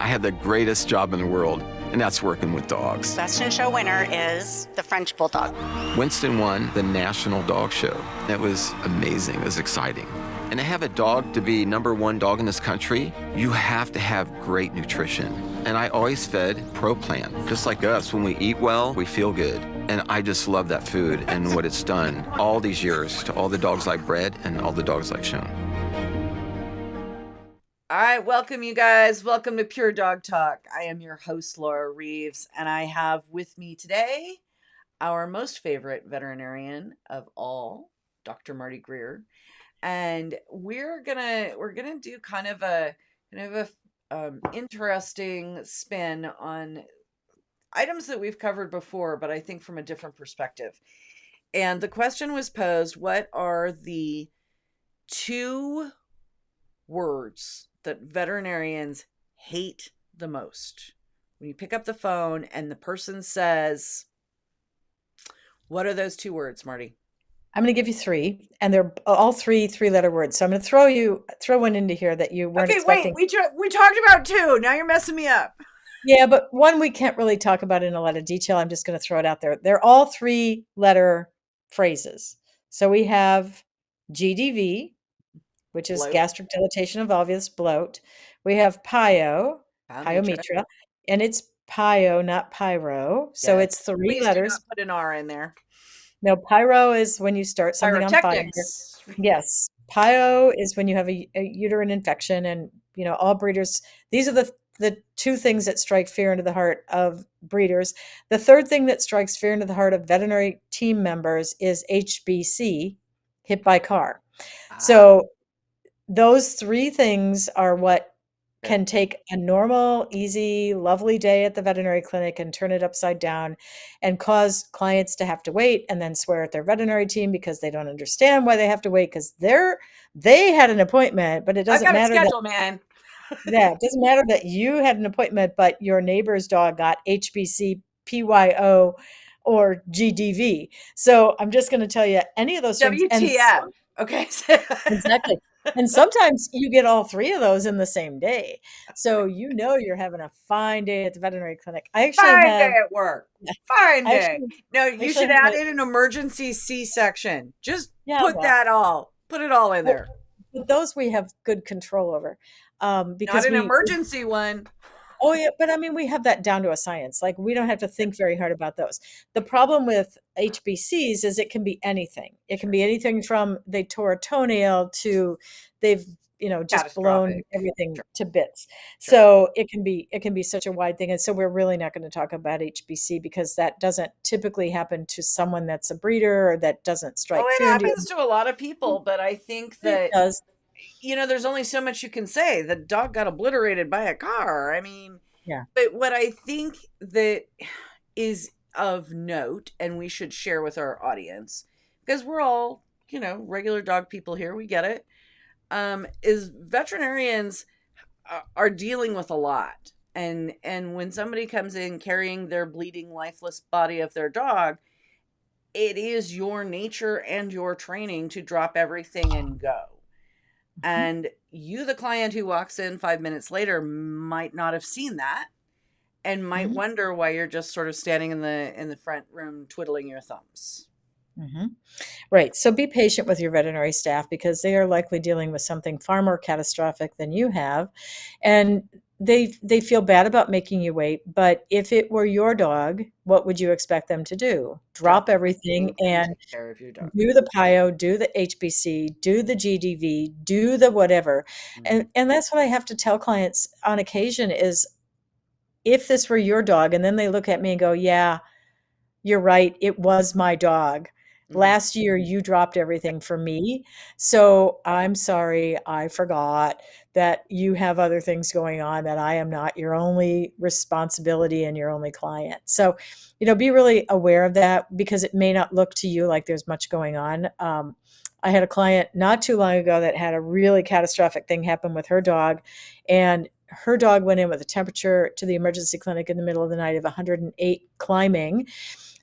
have the greatest job in the world, and that's working with dogs. Best in Show winner is the French Bulldog. Winston won the National Dog Show. It was amazing. It was exciting. And to have a dog to be #1 dog in this country, you have to have great nutrition. And I always fed Pro Plan. Just like us, when we eat well, we feel good. And I just love that food and what it's done all these years to all the dogs I've bred and all the dogs I've shown. All right, welcome you guys. Welcome to Pure Dog Talk. I am your host, Laura Reeves, and I have with me today our most favorite veterinarian of all, Dr. Marty Greer. And we're gonna do kind of a interesting spin on items that we've covered before, but I think from a different perspective. And the question was posed: what are the 2 words that veterinarians hate the most? When you pick up the phone and the person says, what are those 2 words, Marty? I'm going to give you 3, and they're all 3-letter words. So I'm going to throw one into here that you weren't expecting. Wait, we talked about 2. Now you're messing me up. Yeah, but one we can't really talk about in a lot of detail. I'm just going to throw it out there. They're all 3-letter phrases. So we have GDV, which is Bloat. gastric dilatation of volvulus, bloat. We have pyometra, and it's pyo, not pyro. So it's 3 Please letters. Do not put an R in there. No, pyro is when you start something on fire. Yes. Pyo is when you have a uterine infection, and all breeders, these are the 2 things that strike fear into the heart of breeders. The third thing that strikes fear into the heart of veterinary team members is HBC, hit by car. So those 3 things are what can take a normal, easy, lovely day at the veterinary clinic and turn it upside down and cause clients to have to wait and then swear at their veterinary team because they don't understand why they have to wait because they had an appointment, but it doesn't matter. I got a schedule, man. Yeah, it doesn't matter that you had an appointment, but your neighbor's dog got HBC, PYO, or GDV. So I'm just going to tell you any of those things. WTF. Okay. Exactly. And sometimes you get all 3 of those in the same day. So you're having a fine day at the veterinary clinic. I actually fine day at work. Yeah. Fine day. No, you should add in an emergency C-section. Just put it all in there. But those we have good control over. Because not an emergency one. Oh yeah, but I mean, we have that down to a science. Like we don't have to think very hard about those. The problem with HBCs is it can be anything. It can be anything from they tore a toenail to they've just blown everything to bits. So it can be such a wide thing. And so we're really not going to talk about HBC because that doesn't typically happen to someone that's a breeder or that doesn't strike. It happens to a lot of people, but I think that it does. There's only so much you can say. The dog got obliterated by a car. I mean, yeah. But what I think that is of note, and we should share with our audience, because we're all, regular dog people here, we get it, is veterinarians are dealing with a lot. And when somebody comes in carrying their bleeding, lifeless body of their dog, it is your nature and your training to drop everything and go. And you, the client who walks in 5 minutes later, might not have seen that and might wonder why you're just sort of standing in the front room twiddling your thumbs. Mm-hmm. Right. So be patient with your veterinary staff because they are likely dealing with something far more catastrophic than you have. And they feel bad about making you wait. But if it were your dog, what would you expect them to do? Drop everything and do the PIO, do the HBC, do the GDV, do the whatever. And that's what I have to tell clients on occasion is if this were your dog, and then they look at me and go, yeah, you're right. It was my dog. Last year, you dropped everything for me. So I'm sorry. I forgot that you have other things going on, that I am not your only responsibility and your only client. So, be really aware of that because it may not look to you like there's much going on. I had a client not too long ago that had a really catastrophic thing happen with her dog, and her dog went in with a temperature to the emergency clinic in the middle of the night of 108 climbing.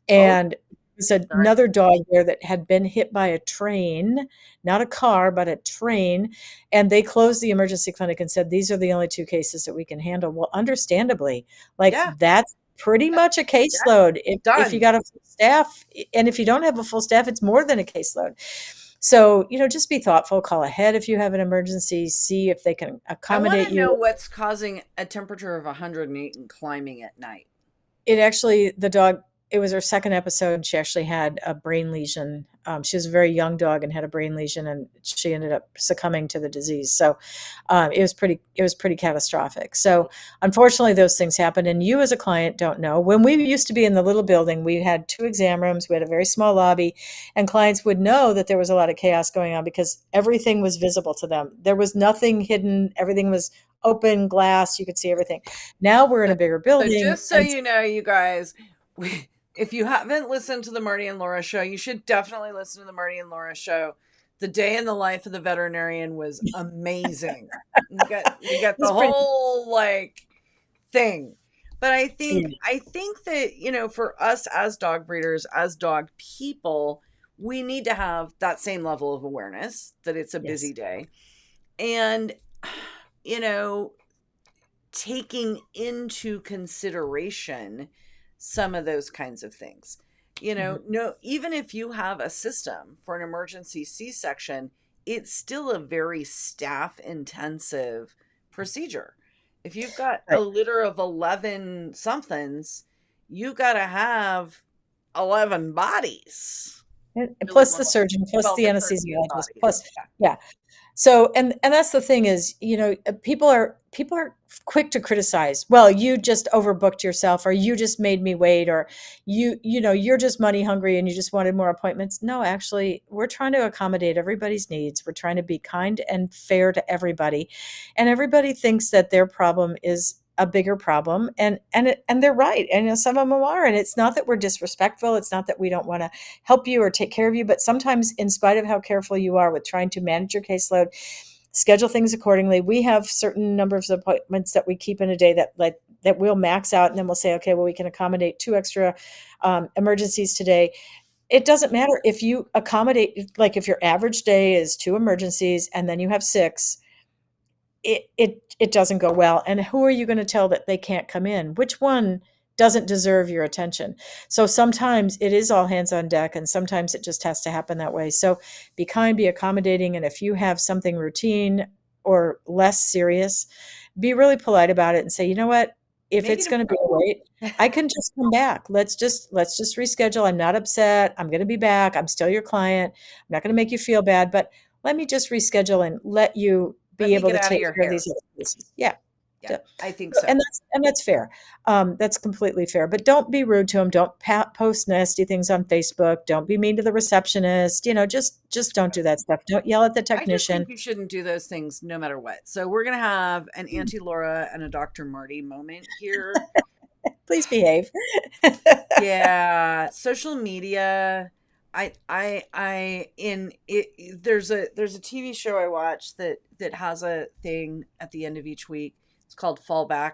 And was another dog there that had been hit by a train, not a car, but a train. And they closed the emergency clinic and said, these are the only 2 cases that we can handle. Well, understandably, like Yeah. that's pretty much a caseload. If you Done. got a full staff, and if you don't have a full staff, it's more than a caseload. So, just be thoughtful, call ahead if you have an emergency, see if they can I want accommodate to know you. what's causing a temperature of 108 and climbing at night. It actually, the dog, it was her second episode. She actually had a brain lesion. She was a very young dog and had a brain lesion, and she ended up succumbing to the disease. So it was pretty catastrophic. So unfortunately, those things happen. And you, as a client, don't know. When we used to be in the little building, we had 2 exam rooms. We had a very small lobby, and clients would know that there was a lot of chaos going on because everything was visible to them. There was nothing hidden. Everything was open glass. You could see everything. Now we're in a bigger So building, just so and you know, you guys, if you haven't listened to the Marty and Laura show, you should definitely listen to the Marty and Laura show. The day in the life of the veterinarian was amazing. You got the whole like thing. But I think that, for us as dog breeders, as dog people, we need to have that same level of awareness that it's a busy day. And taking into consideration some of those kinds of things. No, even if you have a system for an emergency C-section, it's still a very staff intensive procedure. If you've got a litter of 11 somethings, you got to have 11 bodies. Plus the surgeon, plus the anesthesiologist, plus, yeah. So, and that's the thing is, people are quick to criticize. Well, you just overbooked yourself, or you just made me wait, or you're just money hungry and you just wanted more appointments. No, actually, we're trying to accommodate everybody's needs. We're trying to be kind and fair to everybody, and everybody thinks that their problem is a bigger problem, and they're right, and some of them are. And it's not that we're disrespectful, it's not that we don't want to help you or take care of you, but sometimes, in spite of how careful you are with trying to manage your caseload, schedule things accordingly. We have certain numbers of appointments that we keep in a day that we'll max out, and then we'll say, okay, well, we can accommodate 2 extra emergencies today. It doesn't matter if you accommodate, like if your average day is 2 emergencies and then you have 6, it doesn't go well. And who are you going to tell that they can't come in? Which one doesn't deserve your attention? So sometimes it is all hands on deck, and sometimes it just has to happen that way. So be kind, be accommodating, and if you have something routine or less serious, be really polite about it and say, you know what, if it's going to be a wait, I can just come back. Let's just reschedule. I'm not upset. I'm going to be back. I'm still your client. I'm not going to make you feel bad, but let me just reschedule and let you be able to take care of these other cases. Yeah. I think so. And that's fair. That's completely fair. But don't be rude to them. Don't post nasty things on Facebook. Don't be mean to the receptionist. Just don't do that stuff. Don't yell at the technician. I just think you shouldn't do those things no matter what. So we're going to have an Auntie Laura and a Dr. Marty moment here. Please behave. Yeah. Social media. There's a TV show I watch that has a thing at the end of each week. It's called Fallback.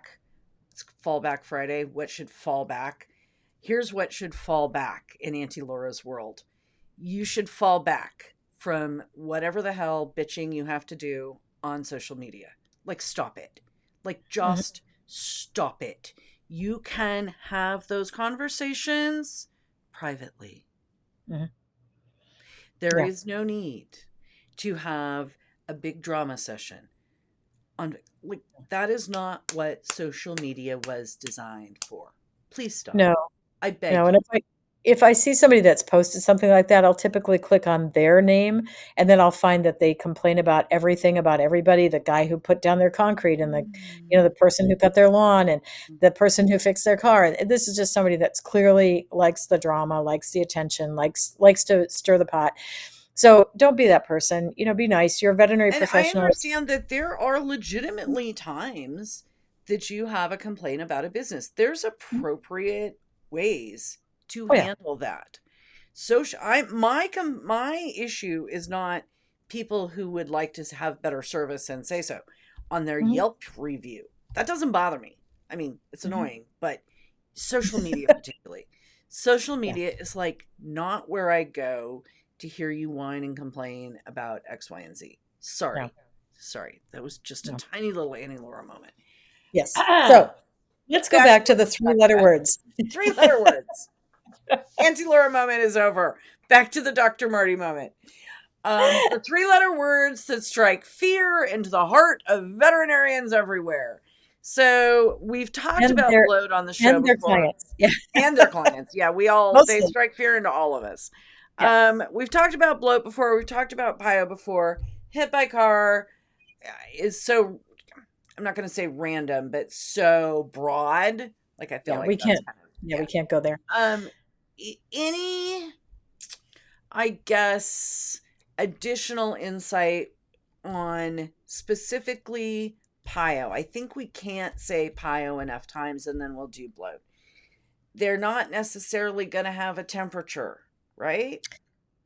It's Fallback Friday. What should fall back? Here's what should fall back in Auntie Laura's world. You should fall back from whatever the hell bitching you have to do on social media. Like, stop it. Like, just stop it. You can have those conversations privately. Mm-hmm. There is no need to have a big drama session. That is not what social media was designed for. Please stop. No, I beg. No, and if I see somebody that's posted something like that, I'll typically click on their name, and then I'll find that they complain about everything, about everybody, the guy who put down their concrete, and the person who cut their lawn, and the person who fixed their car. And this is just somebody that's clearly likes the drama, likes the attention, likes to stir the pot. So don't be that person. Be nice. You're a veterinary professional. I understand that there are legitimately times that you have a complaint about a business. There's appropriate ways to handle that. So my issue is not people who would like to have better service and say so on their Yelp review. That doesn't bother me. I mean, it's annoying, but social media particularly. social Yeah. media is like not where I go to hear you whine and complain about X, Y, and Z. No. Sorry. That was just a No. tiny little Annie Laura moment. Yes. So let's go back to the Back 3-letter words. 3-letter words. Auntie Laura moment is over. Back to the Dr. Marty moment. The 3-letter words that strike fear into the heart of veterinarians everywhere. So we've talked And about their bloat on the show before. clients. Yeah. And their clients. Yeah, they Mostly. strike fear into all of us. Yeah. We've talked about bloat before. We've talked about PIO before. Hit by car is so, I'm not going to say random, but so broad. Like I feel Yeah, like we that's can't. kind of, Yeah, we can't go there. Any, I guess, additional insight on specifically PIO? I think we can't say PIO enough times, and then we'll do bloat. They're not necessarily going to have a temperature, right?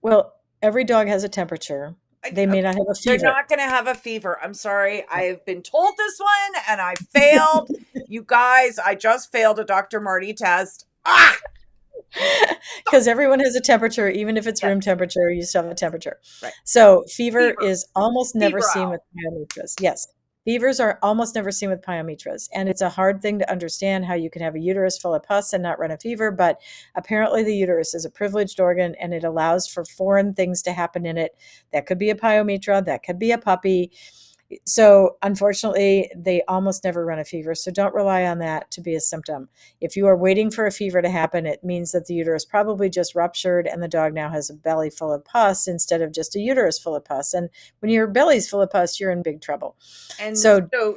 Well, every dog has a temperature. They may not have a They're fever. not going to have a fever. I'm sorry. I've been told this one and I failed. You guys, I just failed a Dr. Marty test. Ah! Because everyone has a temperature, even if it's Yes. room temperature, you still have a temperature. Right. So fever is almost never seen Febrile. with pyometras. Yes. Fevers are almost never seen with pyometras. And it's a hard thing to understand how you can have a uterus full of pus and not run a fever. But apparently the uterus is a privileged organ and it allows for foreign things to happen in it. That could be a pyometra, that could be a puppy. So unfortunately, they almost never run a fever. So don't rely on that to be a symptom. If you are waiting for a fever to happen, it means that the uterus probably just ruptured and the dog now has a belly full of pus instead of just a uterus full of pus. And when your belly's full of pus, you're in big trouble. And so don't go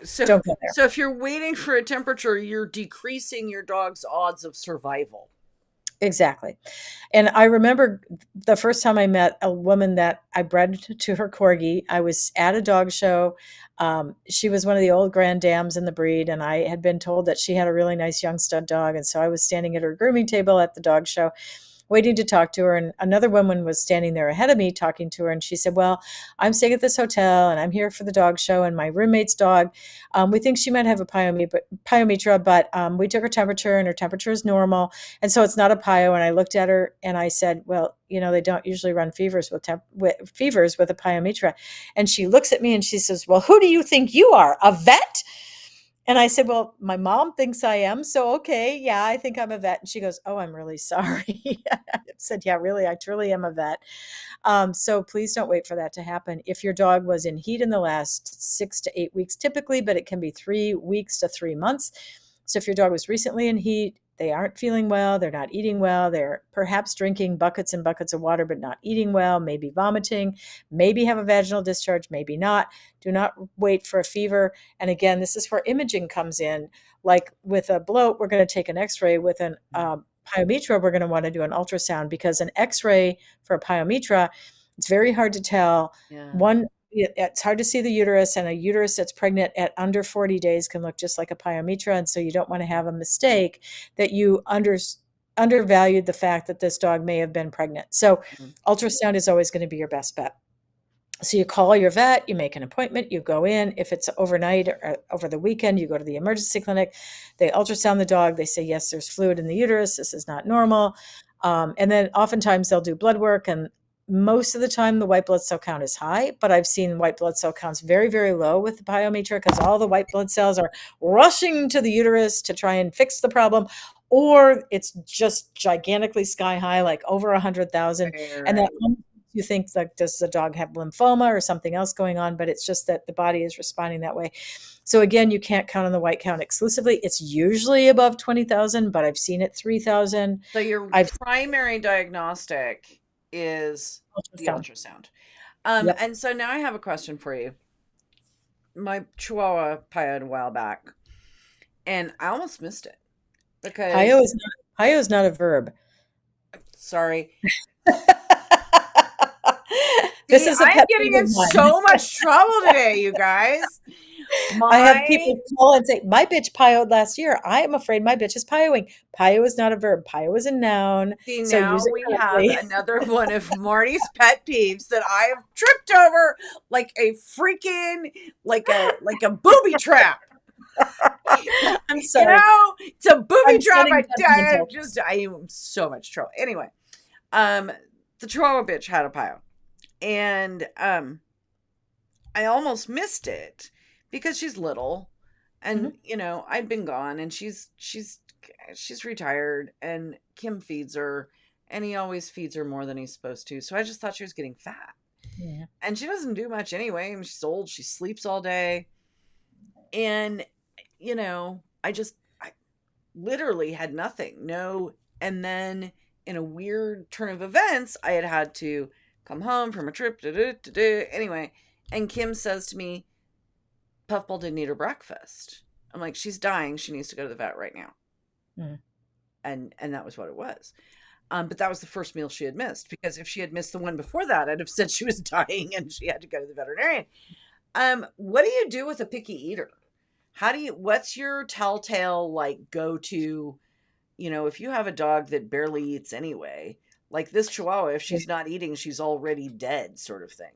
there. So if you're waiting for a temperature, you're decreasing your dog's odds of survival. Exactly. And I remember the first time I met a woman that I bred to her corgi. I was at a dog show. She was one of the old grand dams in the breed, and I had been told that she had a really nice young stud dog. And so I was standing at her grooming table at the dog show, waiting to talk to her. And another woman was standing there ahead of me talking to her. And she said, well, I'm staying at this hotel and I'm here for the dog show. And my roommate's dog, we think she might have a pyometra, but we took her temperature and her temperature is normal. And so it's not a pyo. And I looked at her and I said, well, they don't usually run fevers with a pyometra. And she looks at me and she says, well, who do you think you are, a vet? And I said, well, my mom thinks I am. So, okay, yeah, I think I'm a vet. And she goes, oh, I'm really sorry. I said, yeah, really, I truly am a vet. So please don't wait for that to happen. If your dog was in heat in the last 6 to 8 weeks, typically, but it can be 3 weeks to 3 months. So if your dog was recently in heat, they aren't feeling well, they're not eating well, they're perhaps drinking buckets and buckets of water, but not eating well, maybe vomiting, maybe have a vaginal discharge, maybe not. Do not wait for a fever. And again, this is where imaging comes in. Like with a bloat, we're going to take an x-ray. With an pyometra, we're going to want to do an ultrasound, because an x-ray for a pyometra, it's very hard to tell. Yeah. It's hard to see the uterus, and a uterus that's pregnant at under 40 days can look just like a pyometra. And so you don't want to have a mistake that you undervalued the fact that this dog may have been pregnant. So ultrasound is always going to be your best bet. So you call your vet, you make an appointment, you go in. If it's overnight or over the weekend, you go to the emergency clinic. They ultrasound the dog. They say, yes, there's fluid in the uterus. This is not normal. And then oftentimes they'll do blood work, and most of the time the white blood cell count is high, but I've seen white blood cell counts very, very low with the pyometra, because all the white blood cells are rushing to the uterus to try and fix the problem, or it's just gigantically sky high, like over 100,000. And that you think, like, does the dog have lymphoma or something else going on? But it's just that the body is responding that way. So again, you can't count on the white count exclusively. It's usually above 20,000, but I've seen it 3,000. So your primary diagnostic is the ultrasound. Yep. And so now I have a question for you. My Chihuahua pyoed a while back, and I almost missed it because pyo is not a verb. Sorry. This is I'm getting in so much trouble today, you guys. I have people call and say, my bitch pyoed last year. I am afraid my bitch is pyoing. Pyo is not a verb. Pyo is a noun. See, so now we have another one of Marty's pet peeves that I have tripped over like a freaking, like a booby trap. I'm sorry. It's a booby I'm trap. getting judgmental. I am so much trouble. Anyway, um, the Chihuahua bitch had a pile, and I almost missed it because she's little, and Mhm. I'd been gone, and she's retired, and Kim feeds her, and he always feeds her more than he's supposed to. So I just thought she was getting fat, Yeah. and she doesn't do much anyway. I mean, she's old, she sleeps all day, and I literally had nothing, no. And then in a weird turn of events, I had to come home from a trip. Anyway, and Kim says to me, Puffball didn't eat her breakfast. I'm like, she's dying. She needs to go to the vet right now. Mm. And that was what it was. But that was the first meal she had missed, because if she had missed the one before that, I'd have said she was dying and she had to go to the veterinarian. What do you do with a picky eater? What's your telltale, like, go to, if you have a dog that barely eats anyway, like this Chihuahua, if she's not eating, she's already dead, sort of thing.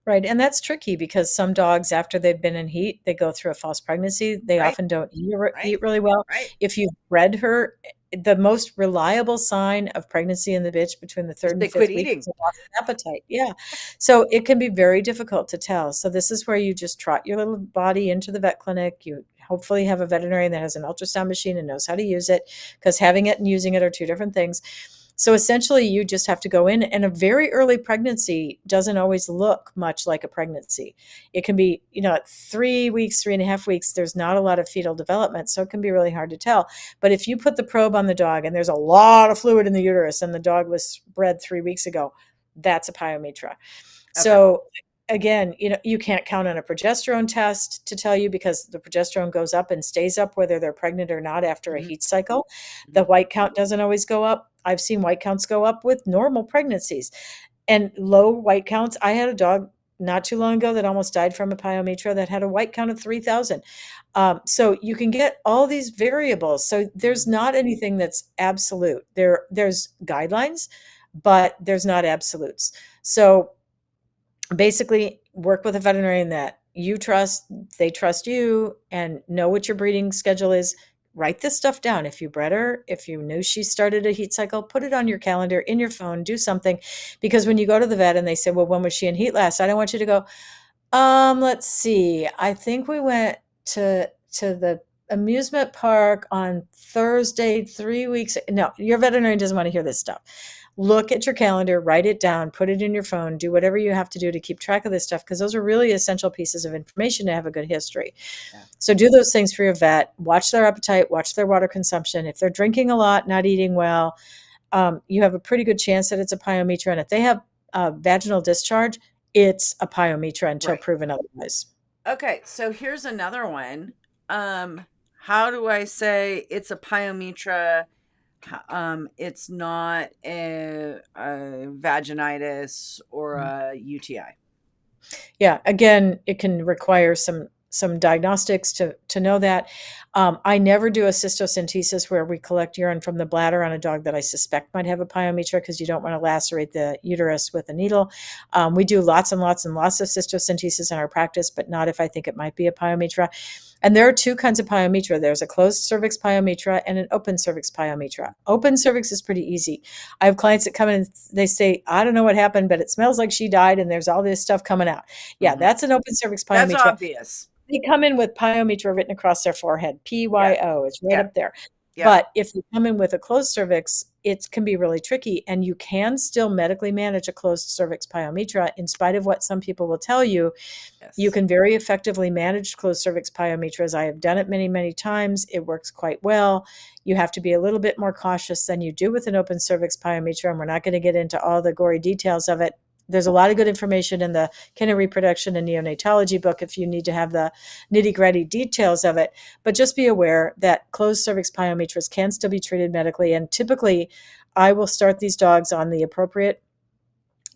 Right, and that's tricky because some dogs, after they've been in heat, they go through a false pregnancy. They Right, often don't right, eat really well. right. If you've bred her, the most reliable sign of pregnancy in the bitch between the Just third they and quit fifth week eating. is a loss of appetite. Yeah. So it can be very difficult to tell. So this is where you just trot your little body into the vet clinic. You hopefully have a veterinarian that has an ultrasound machine and knows how to use it, because having it and using it are two different things. So essentially, you just have to go in, and a very early pregnancy doesn't always look much like a pregnancy. It can be, at 3 weeks, 3.5 weeks, there's not a lot of fetal development. So it can be really hard to tell. But if you put the probe on the dog and there's a lot of fluid in the uterus and the dog was bred 3 weeks ago, that's a pyometra. Okay. So again, you can't count on a progesterone test to tell you, because the progesterone goes up and stays up whether they're pregnant or not after a Mhm, heat cycle. The mhm. white count doesn't always go up. I've seen white counts go up with normal pregnancies, and low white counts. I had a dog not too long ago that almost died from a pyometra that had a white count of 3,000. So you can get all these variables. So there's Mhm. not anything that's absolute. There's guidelines, but there's not absolutes. So basically, work with a veterinarian that you trust, they trust you, and know what your breeding schedule is. Write this stuff down. If you bred her, if you knew she started a heat cycle, put it on your calendar, in your phone, do something. Because when you go to the vet and they say, well, when was she in heat last? I don't want you to go, let's see. I think we went to the amusement park on Thursday, 3 weeks. No, your veterinarian doesn't want to hear this stuff. Look at your calendar, write it down, put it in your phone, do whatever you have to do to keep track of this stuff, because those are really essential pieces of information to have a good history. Yeah. So do those things for your vet. Watch their appetite, watch their water consumption. If they're drinking a lot, not eating well, you have a pretty good chance that it's a pyometra. And if they have vaginal discharge, it's a pyometra until Right. proven otherwise. Okay, so here's another one. How do I say it's a pyometra? It's not a vaginitis or Mhm. a UTI. Yeah, again, it can require some diagnostics to know that. I never do a cystocentesis where we collect urine from the bladder on a dog that I suspect might have a pyometra, because you don't want to lacerate the uterus with a needle. We do lots and lots and lots of cystocentesis in our practice, but not if I think it might be a pyometra. And there are two kinds of pyometra. There's a closed cervix pyometra and an open cervix pyometra. Open cervix is pretty easy. I have clients that come in and they say, I don't know what happened, but it smells like she died and there's all this stuff coming out. Yeah, Mhm. that's an open cervix That's pyometra. obvious. They come in with pyometra written across their forehead, Yeah, PYO, it's right yeah, up there. yeah. But if you come in with a closed cervix, it can be really tricky, and you can still medically manage a closed cervix pyometra in spite of what some people will tell you. You Yes. can very effectively manage closed cervix pyometras. I have done it many, many times. It works quite well. You have to be a little bit more cautious than you do with an open cervix pyometra, and we're not going to get into all the gory details of it. There's a lot of good information in the Kennel Reproduction and Neonatology book if you need to have the nitty-gritty details of it. But just be aware that closed cervix pyometras can still be treated medically, and typically I will start these dogs on the appropriate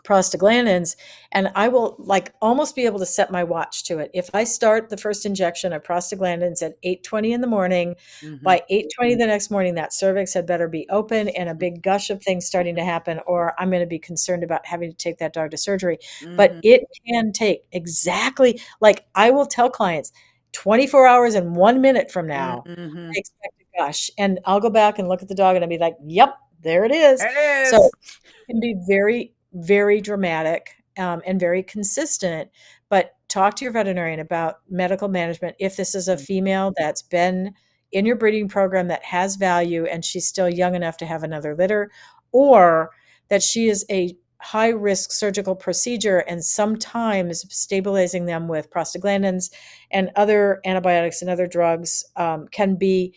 prostaglandins, and I will almost be able to set my watch to it. If I start the first injection of prostaglandins at 8:20 in the morning, Mhm. by 8:20 the next morning that cervix had better be open and a big gush of things starting to happen, or I'm going to be concerned about having to take that dog to surgery. But Mhm. it can take exactly, like, I will tell clients, 24 hours and 1 minute from now, Mm-hmm. I expect a gush, and I'll go back and look at the dog and I'll be like, "Yep, there it is." It So is. it can be very, very dramatic, and very consistent, but talk to your veterinarian about medical management. If this is a female that's been in your breeding program that has value and she's still young enough to have another litter, or that she is a high risk surgical procedure and sometimes stabilizing them with prostaglandins and other antibiotics and other drugs can be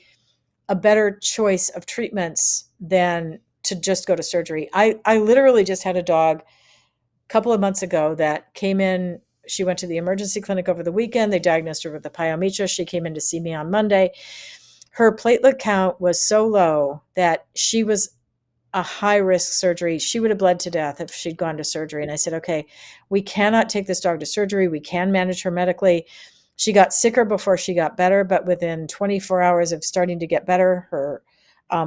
a better choice of treatments than to just go to surgery. I literally just had a dog a couple of months ago that came in. She went to the emergency clinic over the weekend. They diagnosed her with the pyometra. She came in to see me on Monday. Her platelet count was so low that she was a high risk surgery. She would have bled to death if she'd gone to surgery. And I said, okay, we cannot take this dog to surgery. We can manage her medically. She got sicker before she got better, but within 24 hours of starting to get better, her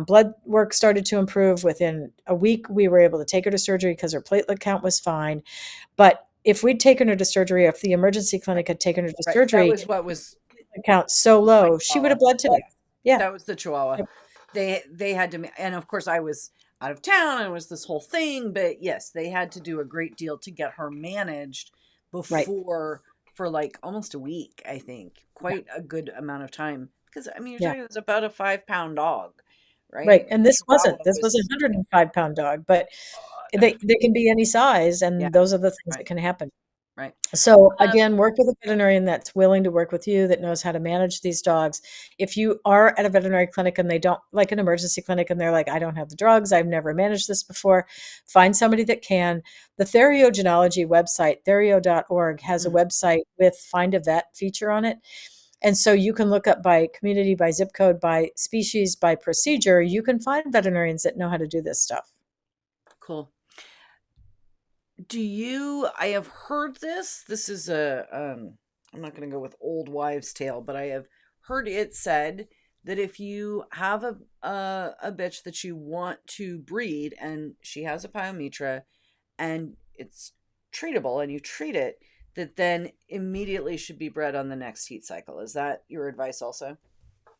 blood work started to improve. Within a week, we were able to take her to surgery because her platelet count was fine. But if we'd taken her to surgery, if the emergency clinic had taken her to Right. That surgery, was what was platelet count so my low, she would chihuahua. have bled to death. Yeah. That was the chihuahua. They had to, and of course I was out of town and it was this whole thing, but yes, they had to do a great deal to get her managed Right. before, for like almost a week, I think. Quite a good amount of time. Because I mean, you're Yeah. talking, it was about a 5 pound dog, Right. right? And this Chihuahua wasn't. This was a was 105-pound dog, but uh, they can be any size, yeah, and those are the things right, that can happen. right. So Um, again, work with a veterinarian that's willing to work with you, that knows how to manage these dogs. If you are at a veterinary clinic and they don't, like an emergency clinic, and they're like, I don't have the drugs, I've never managed this before, find somebody that can. The theriogenology website, therio.org, has a mm, website with Find a Vet feature on it. And so you can look up by community, by zip code, by species, by procedure. You can find veterinarians that know how to do this stuff. cool. I have heard this is I'm not going to go with old wives tale, but I have heard it said that if you have a bitch that you want to breed and she has a pyometra and it's treatable and you treat it, that then immediately should be bred on the next heat cycle. Is that your advice also?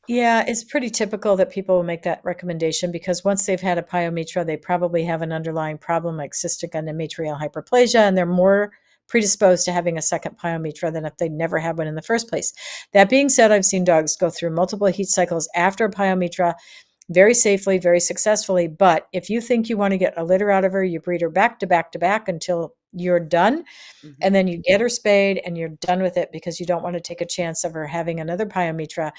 Yeah, it's pretty typical that people will make that recommendation because once they've had a pyometra, they probably have an underlying problem like cystic endometrial hyperplasia, and they're more predisposed to having a second pyometra than if they never had one in the first place. That being said, I've seen dogs go through multiple heat cycles after a pyometra very safely, very successfully. But if you think you want to get a litter out of her, you breed her back to back to back until you're done, Hmm. and then you get her spayed and you're done with it because you don't want to take a chance of her having another pyometra.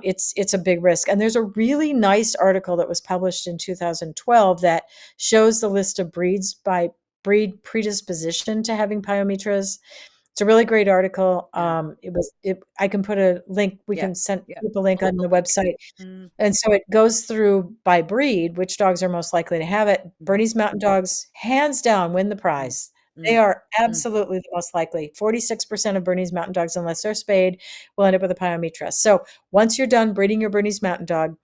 It's a big risk. And there's a really nice article that was published in 2012 that shows the list of breeds by breed predisposition to having pyometras. It's a really great article. Yeah. I can put a link. We Yeah. can send Yeah. people a link Put on the the link. website. Mm, And so it goes through by breed, which dogs are most likely to have it. mm, Bernese Mountain Dogs, hands down, win the mm, prize. They mm, are mm. absolutely the most likely. 46% of Bernese Mountain Dogs, unless they're spayed, will end up with a pyometra. So once you're done breeding your Bernese Mountain Dog,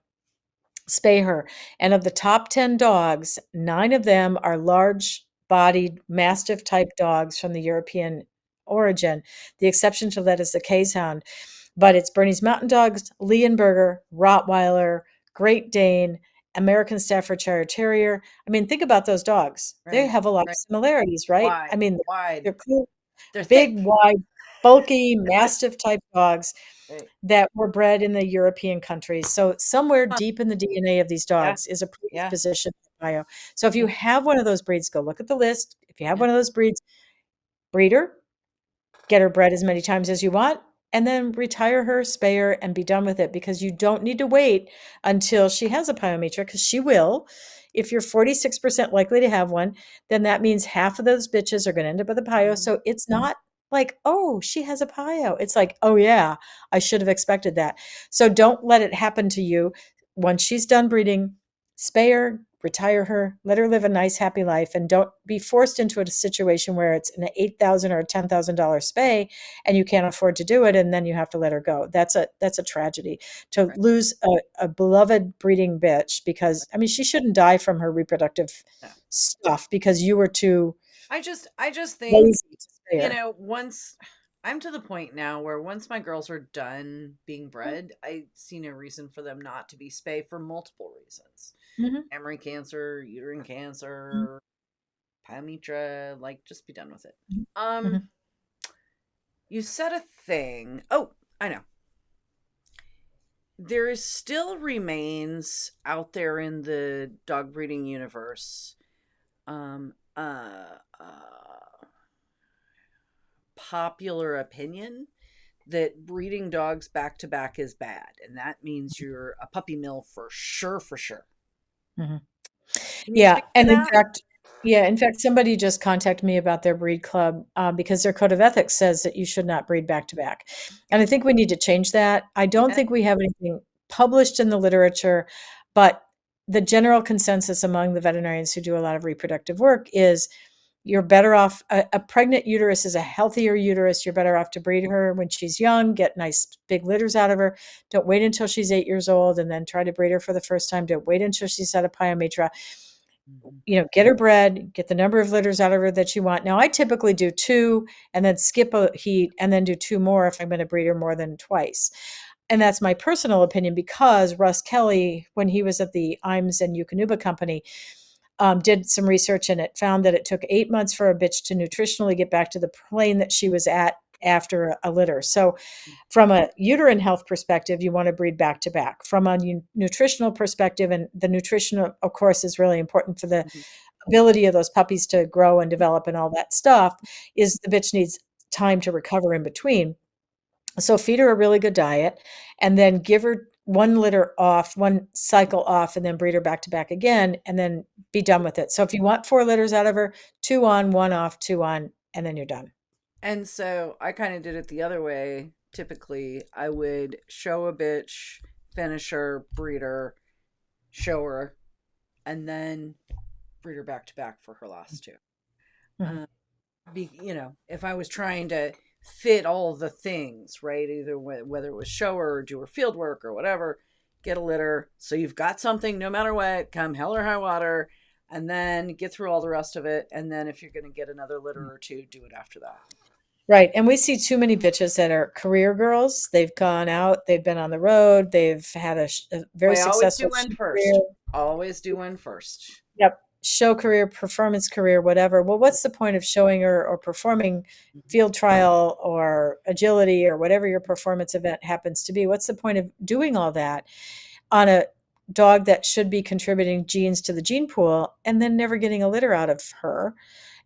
spay her. And of the top 10 dogs, 9 of them are large bodied Mastiff type dogs from the European origin. The exception to that is the Case Hound. But it's Bernese Mountain Dogs, Leonberger, Rottweiler, Great Dane, American Staffordshire Terrier. I mean, think about those dogs. They Right. have a lot of Right. similarities, right? I Wide. mean, Wide. they're cool, They're big, thick. wide, bulky, Mastiff type dogs Right. that were bred in the European countries. So somewhere Huh. deep in the DNA of these Yeah. dogs is a Yeah. predisposition to bio. So if you Mm, have one of those breeds, go look at the list. If you have yeah. one of those breeds, breeder, get her bred as many times as you want, and then retire her, spay her, and be done with it because you don't need to wait until she has a pyometra because she will. If you're 46% likely to have one, then that means half of those bitches are going to end up with a pyo. Mhm. So it's not like, oh, she has a pyo. It's like, oh, yeah, I should have expected that. So don't let it happen to you. Once she's done breeding, spay her, retire her, let her live a nice, happy life, and don't be forced into a situation where it's an $8,000 or a $10,000 spay and you can't afford to do it, and then you have to let her go. That's a tragedy to Right. lose a beloved breeding bitch because I mean she shouldn't die from her reproductive Yeah. stuff because you were too I just think, lazy to spay her. once. I'm to the point now where once my girls are done being bred, I see no reason for them not to be spayed for multiple reasons. Mhm, Mammary cancer, uterine mhm, cancer, pyometra, like just be done with it. mhm, Um, mhm. you said a thing. Oh, I know. There is still remains out there in the dog breeding universe. Um, uh, uh, Popular opinion that breeding dogs back to back is bad, and that means you're a puppy mill for sure, for sure. Mhm. Can you Yeah, speak to and that? in fact, somebody just contacted me about their breed club, because their code of ethics says that you should not breed back to back, and I think we need to change that. I don't Okay. think we have anything published in the literature, but the general consensus among the veterinarians who do a lot of reproductive work is you're better off a pregnant uterus is a healthier uterus, you're better off to breed her when she's young, get nice big litters out of her. Don't wait until she's 8 years old and then try to breed her for the first time. Don't wait until she's at a pyometra. Mhm. Get her bred, get the number of litters out of her that you want. Now, I typically do 2 and then skip a heat and then do 2 more if I'm gonna breed her more than twice. And that's my personal opinion because Russ Kelly, when he was at the IMS and Eukanuba Company, did some research and it found that it took 8 months for a bitch to nutritionally get back to the plane that she was at after a litter. So, from a uterine health perspective, you want to breed back to back. From a nutritional perspective, and the nutrition, of course, is really important for the Mhm. ability of those puppies to grow and develop and all that stuff, is the bitch needs time to recover in between. So feed her a really good diet and then give her 1 litter off, 1 cycle off, and then breed her back to back again, and then be done with it. So if you want 4 litters out of her, 2 on, 1 off, 2 on, and then you're done. And so I kind of did it the other way. Typically, I would show a bitch, finish her, breed her, show her, and then breed her back to back for her last two. Mhm. Um, if I was trying to fit all the things, right, either whether it was show her or do her field work or whatever, get a litter. So you've got something no matter what, come hell or high water, and then get through all the rest of it. And then if you're going to get another litter or two, do it after that. Right, and we see too many bitches that are career girls. They've gone out, they've been on the road, they've had a very I always successful do one career. first. Always do one first. Yep. Show career, performance career, whatever. Well, what's the point of showing or performing Mhm. field trial or agility or whatever your performance event happens to be? What's the point of doing all that on a dog that should be contributing genes to the gene pool and then never getting a litter out of her?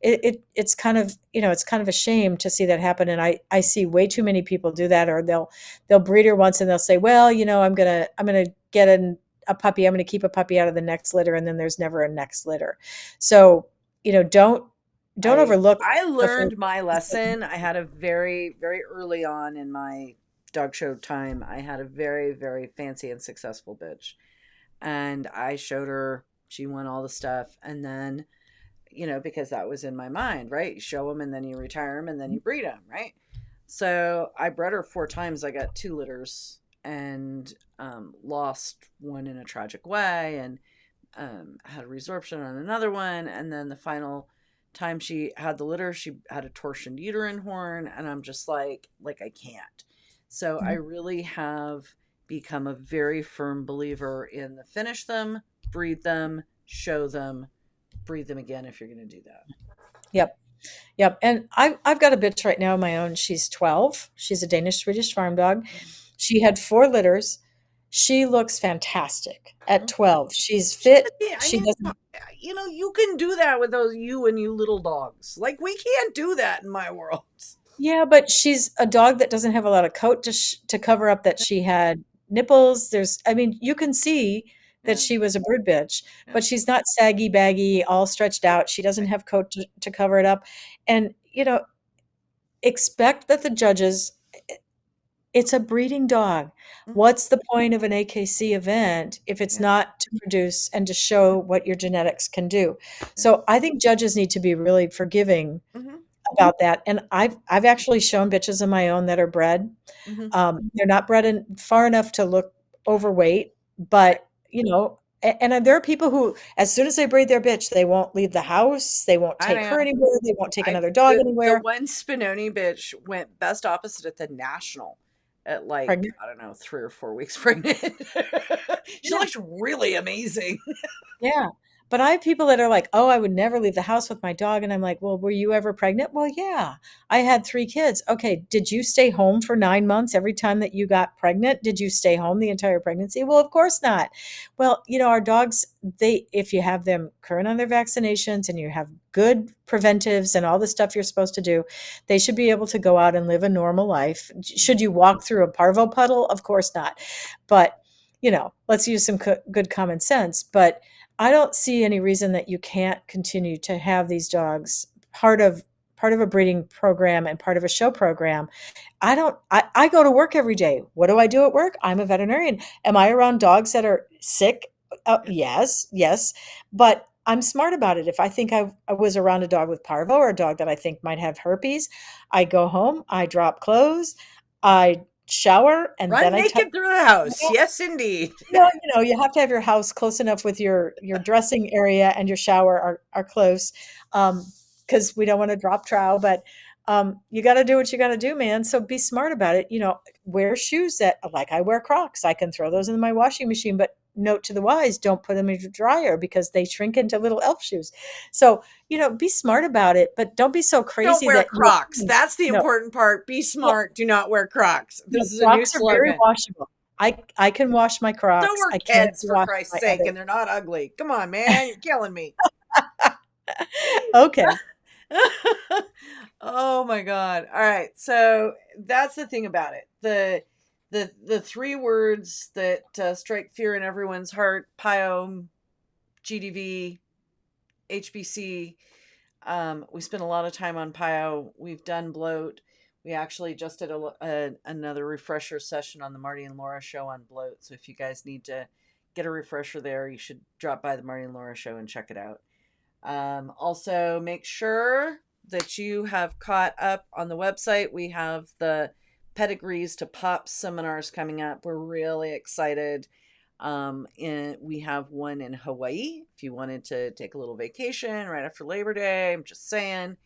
It's kind of, it's kind of a shame to see that happen. And I see way too many people do that, or they'll breed her once and they'll say, well, I'm gonna get a puppy. I'm going to keep a puppy out of the next litter, and then there's never a next litter. So, don't I overlook I the fact. learned my lesson. I had a very very early on in my dog show time. I had a very very fancy and successful bitch, and I showed her. She won all the stuff, and then because that was in my mind, right? You show them, and then you retire them, and then you breed them, right? So I bred her 4 times. I got 2 litters, and lost one in a tragic way, and had a resorption on another one, and then the final time she had the litter, she had a torsioned uterine horn, and I'm just like I can't. So I Mhm. really have become a very firm believer in the finish them, breed them, show them, breed them again if you're going to do that. Yep. Yep. And I've got a bitch right now of my own. She's 12. She's a Danish Swedish farm dog. She had 4 litters. She looks fantastic at Mhm. 12. She's She fit. I She mean, doesn't. you can do that with those you and you little dogs. Like we can't do that in my world. Yeah, but she's a dog that doesn't have a lot of coat to cover up that she had nipples. I mean, you can see that Yeah, she was a brood bitch, yeah. but she's not saggy, baggy, all stretched out. She doesn't Right. have coat to cover it up. And, expect that the judges, it's a breeding dog. Mhm. What's the point of an AKC event if it's Yeah, not to produce and to show what your genetics can do? yeah. So I think judges need to be really forgiving Mhm, about that. And I've actually shown bitches of my own that are bred. mhm. They're not bred in far enough to look overweight, Right. but, And there are people who, as soon as they breed their bitch, they won't leave the house. They won't I take know. her anywhere. They won't take I another dog the anywhere. one Spinoni bitch went best opposite at the national at like, Pregnant. I don't know, 3 or 4 weeks pregnant. She Yeah. looks really amazing. Yeah. But I have people that are like, "Oh, I would never leave the house with my dog." And I'm like, "Well, were you ever pregnant?" "Well, yeah. I had 3 kids." "Okay, did you stay home for 9 months every time that you got pregnant? Did you stay home the entire pregnancy?" "Well, of course not." Well, our dogs, they if you have them current on their vaccinations and you have good preventives and all the stuff you're supposed to do, they should be able to go out and live a normal life. Should you walk through a parvo puddle? Of course not. But, let's use some good common sense. But I don't see any reason that you can't continue to have these dogs part of a breeding program and part of a show program. I go to work every day. What do I do at work? I'm a veterinarian. Am I around dogs that are sick? Yes, yes. But I'm smart about it. If I think I was around a dog with parvo or a dog that I think might have herpes, I go home, I drop clothes, I shower, and Run then I touch. naked through the house. Yes, indeed. Well, you have to have your house close enough with your dressing area and your shower are close, because we don't wanna drop trowel, but, you gotta do what you gotta do, man, so be smart about it, wear shoes that like, I wear Crocs, I can throw those in my washing machine, but note to the wise, don't put them in the dryer because they shrink into little elf shoes. So, be smart about it, but don't be so Don't crazy wear that you Crocs. That's the no, important part. Be yeah, smart. Do not wear Crocs. no, This is a new Crocs are very slogan. washable. I can wash my So Crocs, are I can't kids, for wash Christ's my sake, other. and they're not ugly. Come on, man. You're killing me. Okay. Oh my God. All right. So that's the thing about it. The 3 words that strike fear in everyone's heart: PIOM, GDV, HBC. We spent a lot of time on PIO. We've done bloat. We actually just did another refresher session on the Marty and Laura show on bloat. So if you guys need to get a refresher there, you should drop by the Marty and Laura show and check it out. Also, make sure that you have caught up on the website. We have the pedigrees to pop seminars coming up. We're really excited. We have one in Hawaii if you wanted to take a little vacation right after Labor Day. I'm just saying.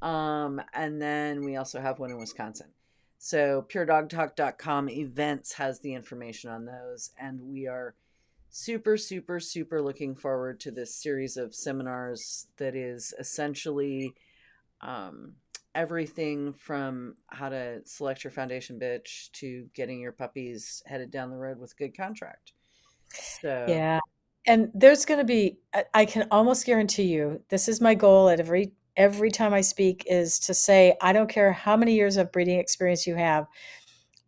And then we also have one in Wisconsin. So puredogtalk.com events has the information on those, and we are super, super, super looking forward to this series of seminars that is essentially everything from how to select your foundation bitch to getting your puppies headed down the road with a good contract. So, Yeah. And there's gonna be I can almost guarantee you, this is my goal at every time I speak is to say, I don't care how many years of breeding experience you have,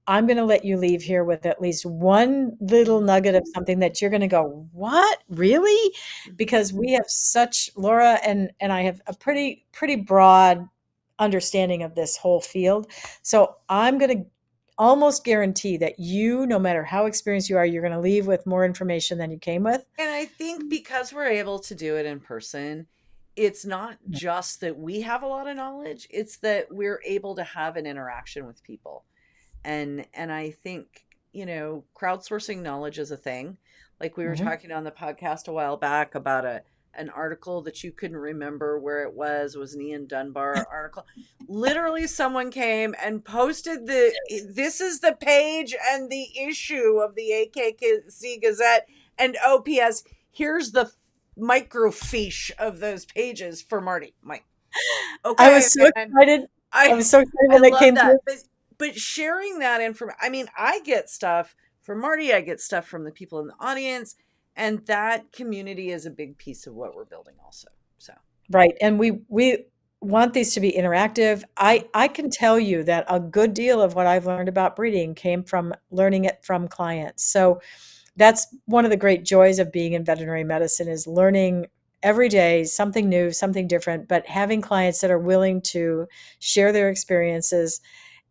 I'm gonna let you leave here with at least one little nugget of something that you're gonna go, "What? Really?" Because we have such Laura and I have a pretty broad understanding of this whole field. So I'm gonna almost guarantee that you, no matter how experienced you are, you're gonna leave with more information than you came with. and I think because we're able to do it in person, it's not just that we have a lot of knowledge, it's that we're able to have an interaction with people. And I think, crowdsourcing knowledge is a thing. Like we were Mhm. talking on the podcast a while back about an article that you couldn't remember where it was. It was an Ian Dunbar article. Literally someone came and posted this is the page and the issue of the AKC Gazette, and OPS, here's the microfiche of those pages for Marty. Mike. I Okay, was so man. excited. I I was so excited I when that love came that. through. But sharing that information, I mean, I get stuff from Marty, I get stuff from the people in the audience, and that community is a big piece of what we're building also. So, Right, and we want these to be interactive. I can tell you that a good deal of what I've learned about breeding came from learning it from clients. So that's one of the great joys of being in veterinary medicine is learning every day something new, something different, but having clients that are willing to share their experiences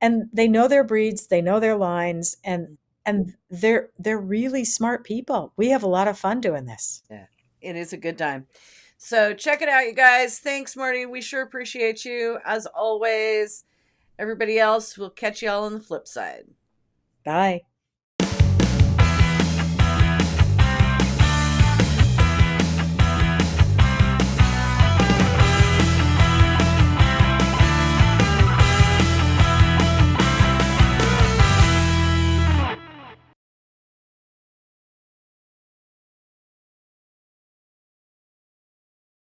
and they know their breeds, they know their lines, and they're really smart people. We have a lot of fun doing this. yeah, it is a good time. So, check it out, you guys. Thanks, Marty. We sure appreciate you. As always, everybody else, we'll catch you all on the flip side. Bye.